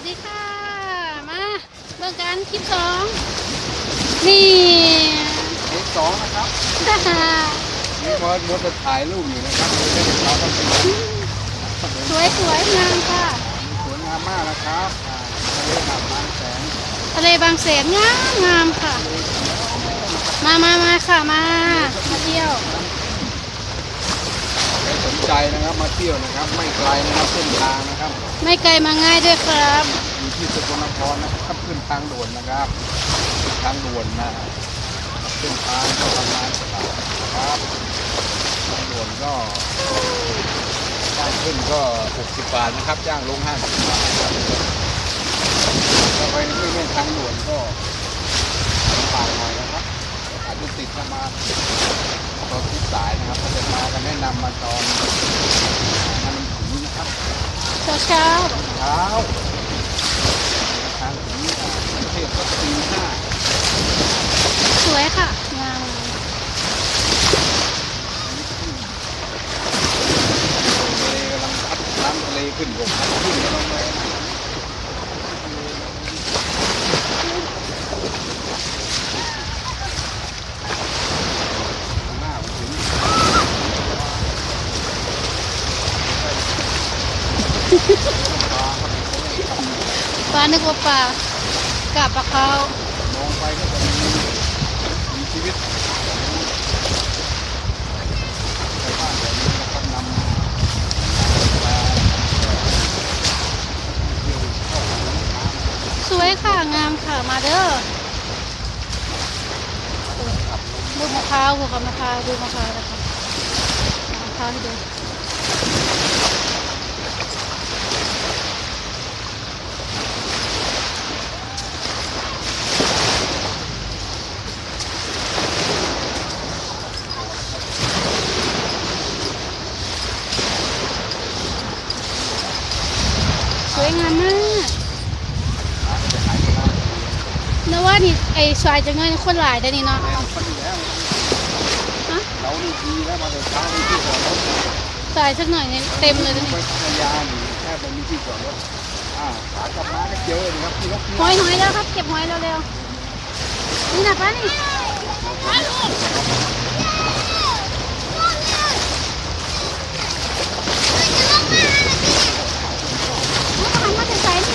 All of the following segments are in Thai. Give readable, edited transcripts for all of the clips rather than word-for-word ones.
ดีค่ะมาเบิ่งกันคลิปสองนี่ คลิปสองนะครับนี่มดจะถ่ายรูปอยู่นะครับดูได้เราก็เป็นสวยสวยงามค่ะ สวยงามมากนะครับทะเลหาดบางแสน ทะเลบางแสนงามงามค่ะ มาค่ะมาเที่ยว ใครสนใจนะครับมาเที่ยวนะครับไม่ไกลนะครับเส้นทางนะครับ ไม่ไกลมาง่ายด้วยครับ อยู่ที่สกลนครนะครับขึ้นทางด่วนนะครับทางด่วนนะเส้นทางก็ประมาณครับทางด่วนก็จ้างขึ้นก็60 บาทนะครับจ้างลง50 บาทครับถ้าไปไม่ทางด่วนก็ต่างหน่อยนะครับอาจจะติดประมาณตอนที่สายนะครับถ้าจะมาก็แนะนำมาตอนมันถึงนะครับ เช้า เช้าทางถึงประเทศก็ตี 5 สวยค่ะงาม ทะเลกำลังพัดน้ำทะเลขึ้นบกพัดขึ้นกำลังแรงหน้าถึง ปลานึกว่าปลากาบปลาเขา มองไปก็จะมีชีวิตชาวบ้านแบบนี้นะครับนำมาเที่ยวเข้าหาน้ำ สวยค่ะงามค่ะมาเด้อดูมะพร้าวค่ะมะพร้าวดูมะพร้าวนะคะมะพร้าวให้ดูสวยงามมากนึกว่านี่ไอ้สายจะเงินคนหลายได้นี่เนาะ คนอยู่แล้ว ฮะ เรานี่ดีแล้วมาแต่เช้าไม่ที่จอดรถ สายสักหน่อยนี่เต็มเลยนะ ไป นี่ พัทยาหนีแค่ไปมีที่จอดรถขากลับมาก็เจอเลยครับพี่นกพี่ หอยแล้วครับเก็บหอยเร็วๆนี่นะป้านี่ทำมาแต่ใส่นี่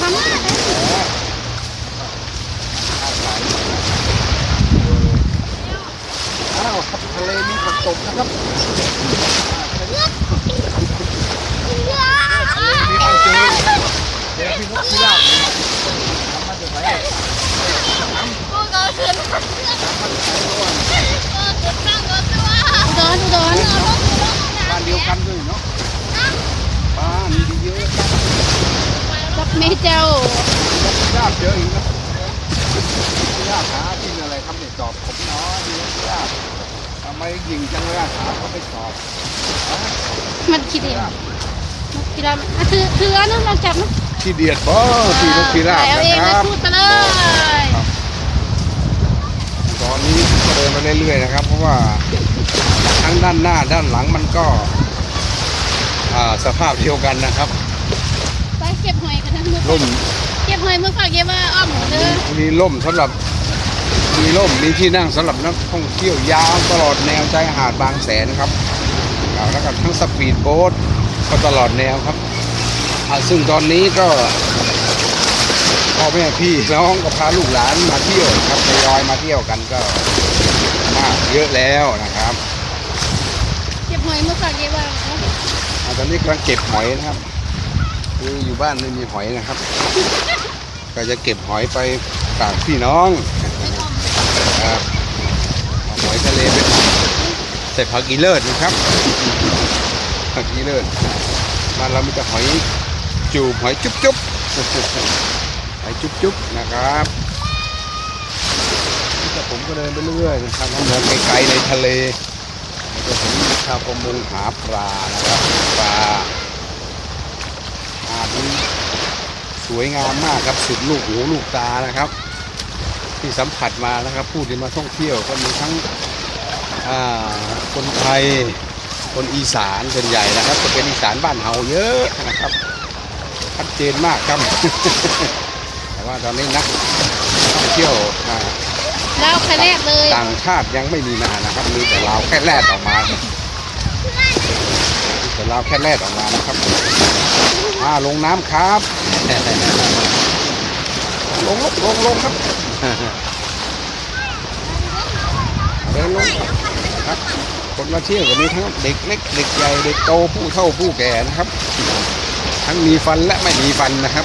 ทำมาแต่ใส่นี่ ครับทะเลมีผักตบนะครับมีผักเจอเดี๋ยวพี่นกพี่ลาบทำมาจากไหนอุดร บ้านเดียวกันเลยเนาะบ้านมีดีเยอะครับ รับเมเจ้า ลาบเยอะอีกนะลาบหากินอะไรครับเนี่ยตอบผมเนาะดีลาบทำไมยิงจังเลยถามเขาไม่ตอบ มันคิดเองคิดแล้วถือนะลองจับนะ ที่เดียดบ่พี่นกพี่ลาบ เอา นะ เอง ค เลย รับ พูดไปเลย ตอนนี้ก็เดินมาเรื่อยๆนะครับเพราะว่าทั้งด้านหน้าด้านหลังมันก็สภาพเดียวกันนะครับ ไปเก็บหอยกันทั้งหมด ร่ม เก็บหอยมือฝากเก็บว่าอ้อมเด้อ มีร่มสำหรับมีร่มมีที่นั่งสำหรับนักท่องเที่ยวยาวตลอดแนวชายหาดบางแสนครับแล้วก็ทั้งสปีดโบ๊ทก็ตลอดแนวครับซึ่งตอนนี้ก็พ่อแม่พี่น้องก็พาลูกหลานมาเที่ยวครับทยอยมาเที่ยวกันก็มากเยอะแล้วนะครับ เก็บหอยมือฝากเก็บว่า ตอนนี้กำลังเก็บหอยนะครับคืออยู่บ้านไม่มีหอยนะครับ ก็จะเก็บหอยไปฝากพี่น้องครับเอาหอยทะเลไปใส่ผักอีเลิศนะครับผักอีเลิศบ้านเรามีแต่หอยจูบหอยจุ๊บจุ๊บหอยจุ๊บจุ๊บนะครับแต่ผมก็เดินไปเรื่อยนะครับมองไกลๆในทะเลจะเห็นชาวประมงหาปลานะครับปลานี้สวยงามมากครับสุดลูกหูลูกตานะครับ ที่สัมผัสมานะครับผู้ที่มาท่องเที่ยวก็มีทั้งคนไทย คนอีสานส่วนใหญ่นะครับจะเป็นอีสานบ้านเฮาเยอะนะครับชัดเจนมากครับ แต่ว่าตอนนี้นักท่องเที่ยว แล้วแค่แรกเลย ต่างชาติยังไม่มีมานะครับมีแต่เราวแค่แรดออกมาแต่เราวแค่แรดออกมานะครับลงน้ำครับ ลงครับ เดินลงครับคนมาเที่ยวก็มีทั้งเด็กเล็กเด็กใหญ่เด็กโตผู้เฒ่าผู้แก่นะครับ ทั้งมีฟันและไม่มีฟันนะครับ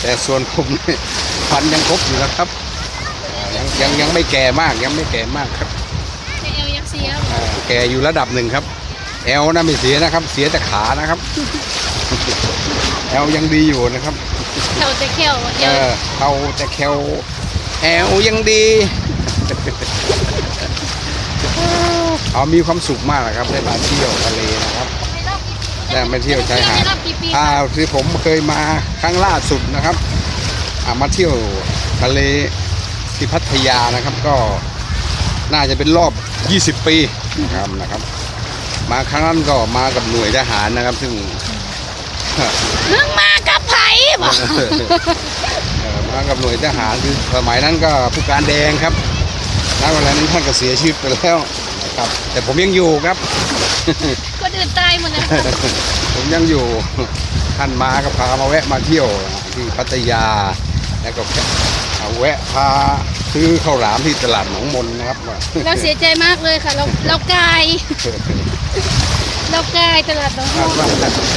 แต่ส่วนผมนี่ฟันยังครบอยู่นะครับยังไม่แก่มากยังไม่แก่มากครับ เอลยักษ์เสีย แก่อยู่ระดับหนึ่งครับแอลนะไม่เสียนะครับ เสียแต่ขานะครับ แอลยังดีอยู่นะครับ เท่าจะเขี้ยวเอว เท่าแต่แคลแอลยังดี มีความสุขมากนะครับได้มาเที่ยวทะเลนะครับได้มาเที่ยวชายหาดที่ผมเคยมาครั้งล่าสุดนะครับมาเที่ยวทะเลที่พัทยานะครับก็น่าจะเป็นรอบ20 ปีนะครับ มาครั้งนั้นก็มากับหน่วยทหารนะครับซึ่ง มึงมากับไผ่บ่ มากับหน่วยทหารคือสมัยนั้นก็ผู้การแดงครับณเวลานั้นท่านก็เสียชีวิตไปแล้วนะครับแต่ผมยังอยู่ครับ คนอื่นตายหมดนะ ผมยังอยู่ท่านมาก็พามาแวะมาเที่ยวที่พัทยาแล้วก็แวะพาซื้อข้าวหลามที่ตลาดหนองมนนะครับ เราเสียใจมากเลยค่ะเรากายตลาดน้อง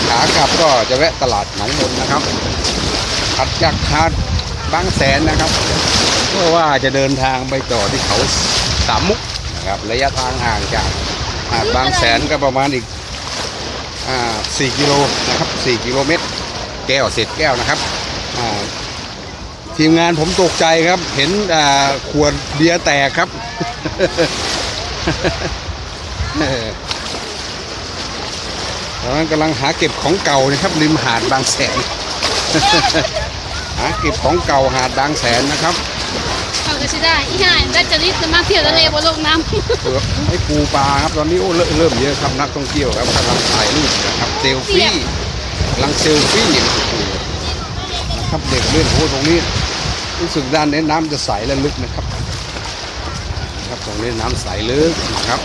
ขากลับก็จะแวะตลาดหนองมนนะครับถัดจากหาดบางแสนนะครับเพราะว่าจะเดินทางไปต่อที่เขาสามมุกนะครับระยะทางห่างจากหาดบางแสนก็ประมาณอีก4 กิโลนะครับ4 กิโลเมตรแก้วเศษแก้วนะครับทีมงานผมตกใจครับเห็นขวดเบียร์แตกครับ ตอนนั้นกำลังหาเก็บของเก่านะครับริมหาดบางแสน หาเก็บของเก่าหาดบางแสนนะครับ เขาก็จะได้อีห่าได้จะรีบจะมาเที่ยวทะเลบนโลกน้ำ ให้ปูปลาครับตอนนี้เริ่มเยอะครับนักท่องเที่ยวครับกำลังถ่ายรูปนะครับเซลฟี่กำลังเซลฟี่นะครับเด็กเล่นตรงนี้รู้สึกด้านนี้น้ำจะใสและลึกนะครับตรงนี้น้ำใสลึกนะครับ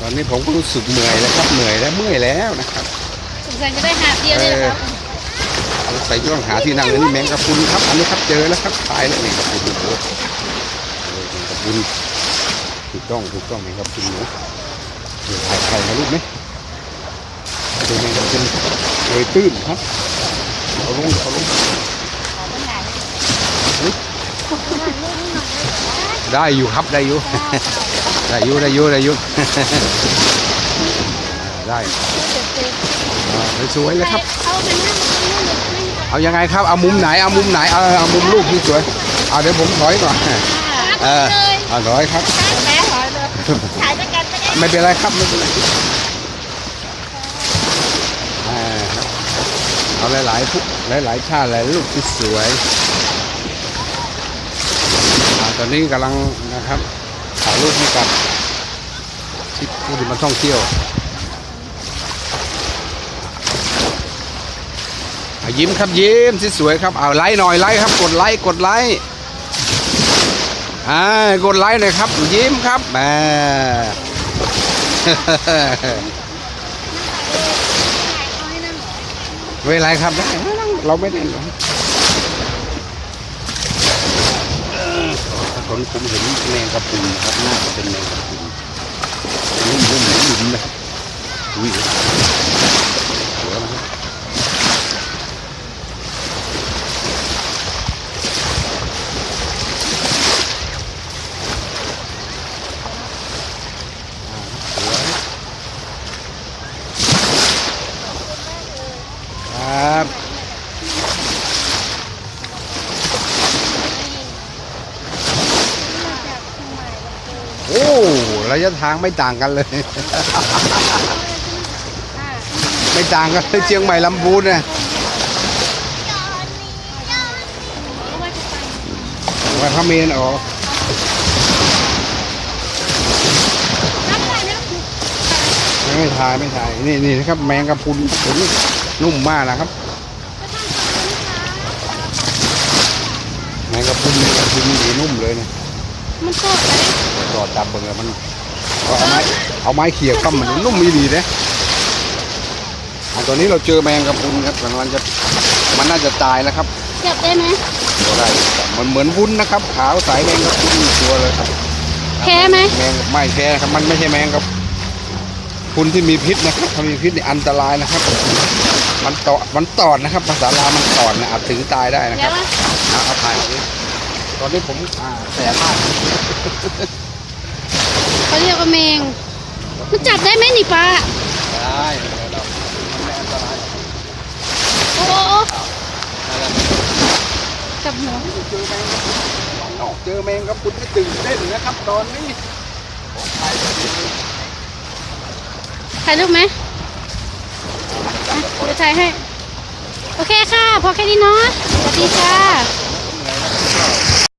ตอนนี้ผมก็รู้สึกเหนื่อยแล้วครับเหนื่อยและเมื่อยแล้วนะครับ สงสัยจะได้หาเดียวเลยนะครับ ใส่จะต้องหาที่นั่งเลยนี่แมงกะพรุนครับอันนี้ครับเจอแล้วครับตายแล้วแมงกะพรุนโอ้โหแมงกะพรุนถูกต้องแมงกะพรุนหนูถ่ายมาลูกไหมดูแมงกะพรุนเลยตื้นครับเอาลงได้อยู่ครับได้อยู่ ได้สวยเลยครับเอายังไงครับเอามุมไหนเอามุมลูกที่สวยเดี๋ยวผมถอยก่อนถอยครับไม่เป็นไรครับไม่เป็นไรเอาหลายชาติหลายลูกที่สวยตอนนี้กำลังนะครับถ่ายรูปให้กับผู้ที่มาท่องเที่ยวยิ้มครับยิ้มสวยครับเอาไลค์หน่อยไลค์ครับกดไลค์กดไลค์หน่อยครับยิ้มครับไม่เป็นไรครับได้เราไม่ได้หรอกผมเห็นแมงกะพรุนครับน่าจะเป็นแมงกะพรุนนุ่มนะครับอุ้ยสวยนะครับครับโอ้ระยะทางไม่ต่างกันเลย ไม่ต่างกันเลยเชียงใหม่ลำพูนเนี่ยว่าพระเมนออก ถ่ายไม่ถ่ายนี่นะครับ แมงกะพรุนตัวนี้นุ่มมากนะครับ แมงกะพรุนนี่นุ่มเลยเนี่ย มันสดเลย รอจับเบิ่งเลยมันเอาไม้เขี่ยข้ามมันนุ่มมีดีนะตอนนี้เราเจอแมงกะพรุนครับมันน่าจะตายแล้วครับ จับได้ไหม ตัวได้มันเหมือนวุ้นนะครับ ขาวใสแมงกะพรุนตัวเลยครับ แพ้ไหม แมงไม่แค่ครับมันไม่ใช่แมงกะพรุนที่มีพิษนะครับถ้ามีพิษนี่อันตรายนะครับ มันตอดนะครับภาษาลาวมันตอดนะอาจถึงตายได้นะค เดี๋ รั ย บ วว่า เอาถ่ายเอาดิตอนนี้ผมแสบมาก เขาเรียกว่าแมง มันจับได้ไหมนี่ป้า ได้เรามันไม่อันตราย โอ้โอ้จับหัว เจอแมงกะพรุนที่ตื่นเต้นนะครับ ตอนนี้ ถ่ายรูปไหมอ่ะเดี๋ยวถ่ายให้ โอเคค่ะ พอแค่นี้เนาะสวัสดีจ้า